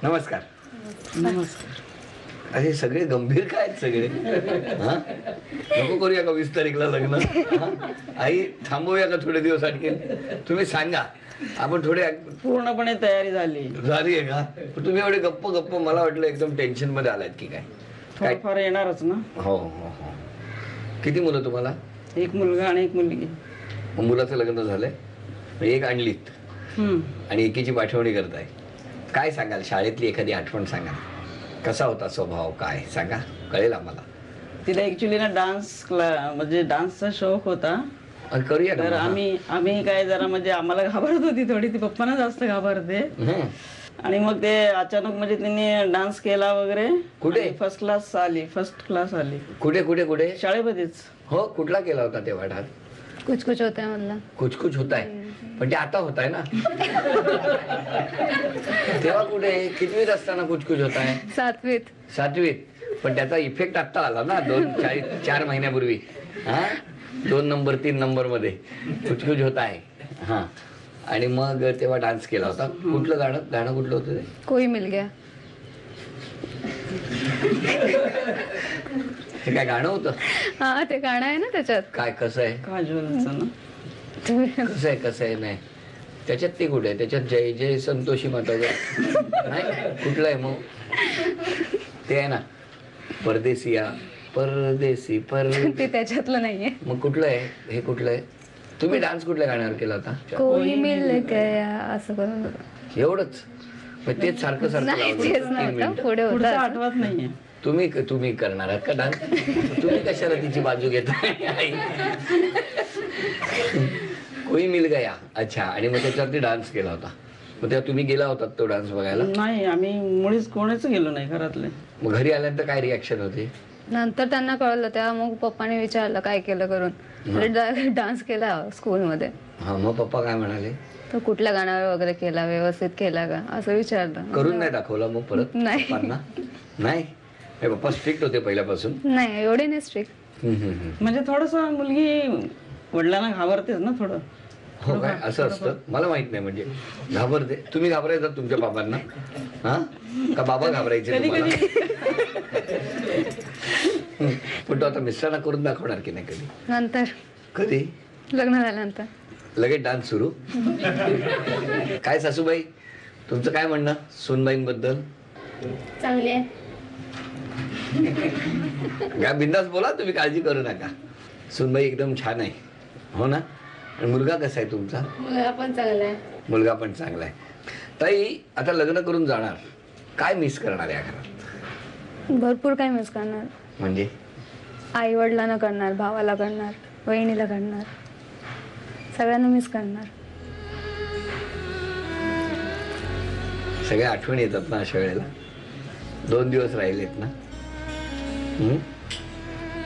नमस्कार. नमस्कार. अरे सगळे गंभीर काय आहेत सगळे. हा नको करूया का 20 तारीखला लग्न. आई थांबवूया का थोडे दिवस आणखीन. तुम्ही सांगा आपण थोडे. पूर्णपणे तयारी झाली झाली आहे का. तुम्ही एवढे गप्प गप्प मला वाटलं एकदम टेन्शन मध्ये आलात की काय. थोडंफार येणारच ना. हो हो हो. किती मुलं तुम्हाला. एक मुलगा आणि एक मुलगी. मुलाचं लग्न झालंय. एक आणलीत आणि एकीची पाठवणी करताय. काय सांगाल शाळेतली एखादी आठवण सांगा. कसा होता स्वभाव काय सांगा कळेल आम्हाला. तिला ऍक्च्युली ना डान्स म्हणजे डान्सचा शौक होता. करूया तर आम्ही काय जरा म्हणजे आम्हाला घाबरत होती थोडी. ती पप्पांना जास्त घाबरते. आणि मग ते अचानक म्हणजे त्यांनी डान्स केला वगैरे. कुठे. फर्स्ट क्लास आली. कुठे कुठे कुठे. शाळेमध्येच. हो कुठला केला होता तेव्हा डान्स. कुछ कुछ होता है म्हणला. कुछ कुछ होत आहे पण ते आता होत आहे ना. तेव्हा कुठे कितवीत असताना कुछ कुछ होत आहे. 7वीत. पण त्याचा इफेक्ट आता आला ना 4 महिन्यापूर्वी. हा 2 नंबर 3 नंबर मध्ये कुछ कुछ होत आहे. हा आणि मग तेव्हा डान्स केला होता. कुठलं गाणं कुठलं होतं ते. कोई मिल गया. हे काय गाणं होतं. हा ते गाणं आहे ना त्याच्यात. काय कसं आहे. काजोलचं ना. कसं आहे नाही त्याच्यात. ते कुठे आहे त्याच्यात. जय जय संतोषी माता नाही कुठलं आहे मग. ते आहे ना परदेसिया परदेसी ते त्याच्यातलं नाहीये. मग कुठलं आहे हे. कुठलं आहे. तुम्ही डान्स कुठल्या गाण्यावर केला होता. कोई मिल गया असं करून. एवढंच मग तेच सारखं पुढे होतं आठवत नाहीये. तुम्ही करणार आहात का डान्स. तुम्ही कशाला तिची बाजू घेताय. कोई मिल गया. अच्छा आणि मग त्याच्यावरती डान्स केला होता. मग तेव्हा तुम्ही गेला होता तो डान्स बघायला. नाही आम्ही मुळीच कोणीच गेलो नाही घरातले. मग घरी आल्यानंतर काय रिॲक्शन होते. नंतर त्यांना कळलं तेव्हा मग पप्पाने विचारलं काय केलं करून. डान्स केला स्कूलमध्ये. हा मग पप्पा काय म्हणाले. तो कुठल्या गाण्यावर वगैरे केला व्यवस्थित केला का असं विचारलं. करून नाही दाखवला मग परत. नाही नाही पप्पा स्ट्रिक्ट होते पहिल्यापासून. नाही एवढे नाही स्ट्रिक्ट. म्हणजे थोडस मुलगी वडिलांना घाबरतेच ना थोडं. हो काय असं असतं. मला माहित नाही म्हणजे घाबरते. तुम्ही घाबरायचा तुमच्या बाबांना. हा का बाबा घाबरायचे तुम्हाला. पण तो आता मिस्टरांना करून दाखवणार की नाही कधी. नंतर कधी लग्न झाल्यानंतर लगेच डान्स सुरू. काय सासूबाई तुमचं काय म्हणणं सूनबाईंबद्दल. चांगली आहे. काय बिंदास बोला तुम्ही काळजी करू नका. सूनबाई एकदम छान आहे हो ना. आणि मुलगा कसा आहे तुमचा. मुलगा पण चांगला आहे. मुलगा पण चांगला आहे. ताई आता लग्न करून जाणार काय मिस करणार या घरात. भरपूर काय मिस करणार. म्हणजे आई वडिलांना करणार भावाला करणार वहिनीला करणार सगळ्यांना मिस करणार. सगळ्या आठवणी येतात ना अशा वेळेला. 2 दिवस राहिलेत ना.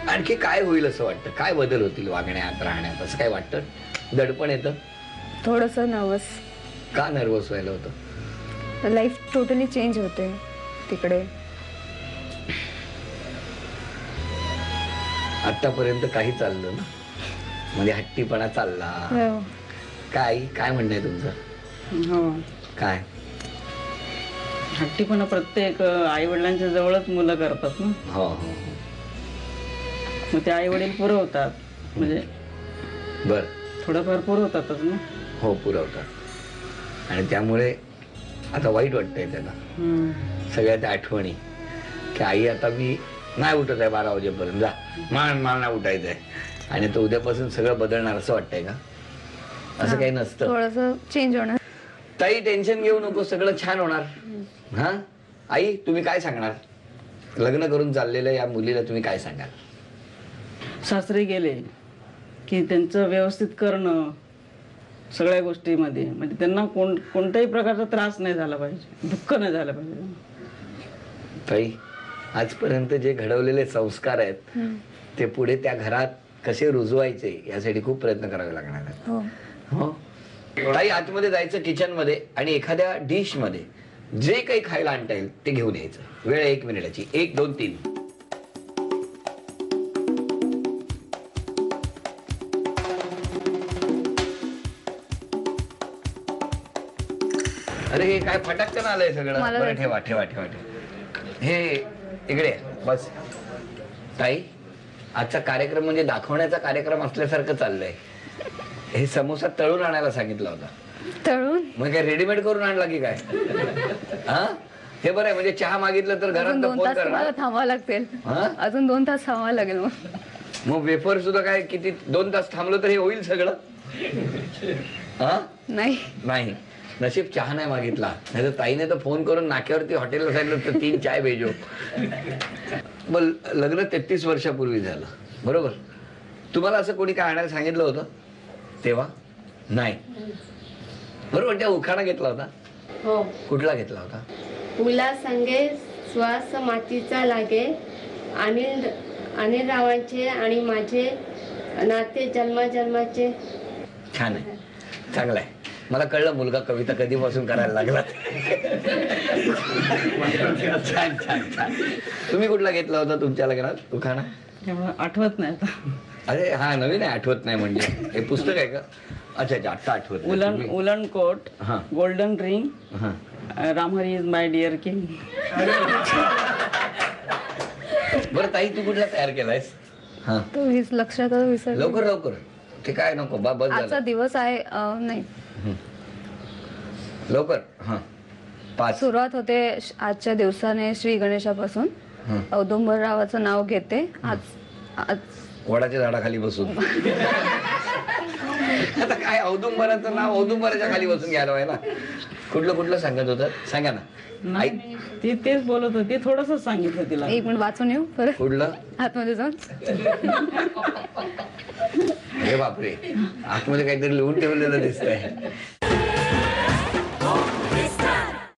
आणखी काय होईल असं वाटतं. काय बदल होतील वागण्यात राहण्यात असं काय वाटतं. दडपण येतं. थोडस नर्वस. का नर्वस व्हायला होतं. लाईफ टोटली चेंज होते तिकडे. आतापर्यंत काही चाललं ना म्हणजे हट्टीपणा चालला. काय म्हणणं आहे तुमचं. हो काय हट्टीपणा प्रत्येक आई वडिलांच्या जवळच मुलं करतात ना. हो हो मग ते आई वडील पुरवतात म्हणजे बर थोडंफार पुरवतातच ना. हो पुरवतात. आणि त्यामुळे आता वाईट वाटतंय त्याला सगळ्या त्या आठवणी की आई आता मी नाही उठत आहे 12 वाजेपर्यंत जा मला नाही उठायचंय. आणि तो उद्यापासून सगळं बदलणार असं वाटतंय का. असं काही नसतं. थोडंसं चेंज होणार. ताई टेन्शन घेऊ नको सगळं छान होणार. हा आई तुम्ही काय सांगणार. लग्न करून चाललेल्या या मुलीला तुम्ही काय सांगाल. सासरे गेले की त्यांचं व्यवस्थित करणं सगळ्या गोष्टीमध्ये म्हणजे त्यांना कोणत्याही प्रकारचा त्रास नाही झाला पाहिजे. दुःख नाही झालं पाहिजे. ताई आजपर्यंत जे घडवलेले संस्कार आहेत ते पुढे त्या घरात कसे रुजवायचे यासाठी खूप प्रयत्न करावे लागणार आहेत. हो ताई आतमध्ये जायचं किचन मध्ये आणि एखाद्या डिश मध्ये जे काही खायला आणता येईल ते घेऊन यायचं. वेळ 1 मिनिटाची. 1 2 3. अरे हे काय फटाकन आलंय सगळं. मला बरं जायचं. ठेवा ठेवा ठेवा ठेवा. हे इकडे ये, बस. ताई, आजचा कार्यक्रम म्हणजे दाखवण्याचा कार्यक्रम असल्यासारखं चाललंय. हे समोसा तळून आणायला सांगितला होता, तळून मग काय रेडीमेड करून आणला की काय? हा, हे बरं आहे. म्हणजे चहा मागितलं तर घरात अजून 2 फोन तास करणार. तुम्हाला थांबावं लागतील. हा? अजून 2 तास थांबावं लागेल मग. मग वेफर सुद्धा काय किती 2 तास थांबलो तर हे होईल सगळं? हा, नाही नाही. नशीब चहा नाही मागितला, नाही तर ताईने तर फोन करून नाक्यावरती हॉटेलला सांगितलं तर 3 चाय भेजो. मग लग्न 33 वर्षापूर्वी झालं, बरोबर? तुम्हाला असं कोणी काय आणायला सांगितलं होतं तेव्हा? नाही, बरोबर. त्या उखाणा घेतला होता? हो. कुठला घेतला होता? मुला संगे श्वास मातीचा लागे, अनिल रावांचे आणि माझे नाते जन्माजन्माचे. छान आहे, चांगला आहे. मला कळलं मुलगा कविता कधीपासून करायला लागला. छान छान छान. तुम्ही कुठला घेतला होता तुमच्या लग्नात उखाणा? त्यामुळे आठवत नाही आता. अरे हा, नवीन आहे, आठवत नाही म्हणजे. हे पुस्तक आहे का? अच्छा अच्छा, आता आठवत नाही. उलन तुम्ही- उलन कोट, हा. गोल्डन रिंग, हा. Ramhari is my dear king. बरं ताई, तू कुठला तयार केलायस? हा, तो लक्षात विसर. लवकर लवकर. ते काय नको बस आजचा झालं. दिवस आहे नाही, लवकर. हा, 5. सुरुवात होते आजच्या दिवसाने श्री गणेशापासून. हं. औदुंबररावाचं नाव घेते. आज वडाच्या झाडाखाली बसून. आता काय औदुंबराचं नाव औदुंबराच्या खाली बसून घ्यायला व्हायला. कुठलं कुठलं सांगत होतं सांगा ना. नाही, ती तेच बोलत होती, थोडस सांगितलं तिला. 1 मिनिट वाचून येऊ परत कुठलं? आतमध्ये जाऊन. हे बापरे, आतमध्ये काहीतरी लिहून ठेवलेलं दिसतंय.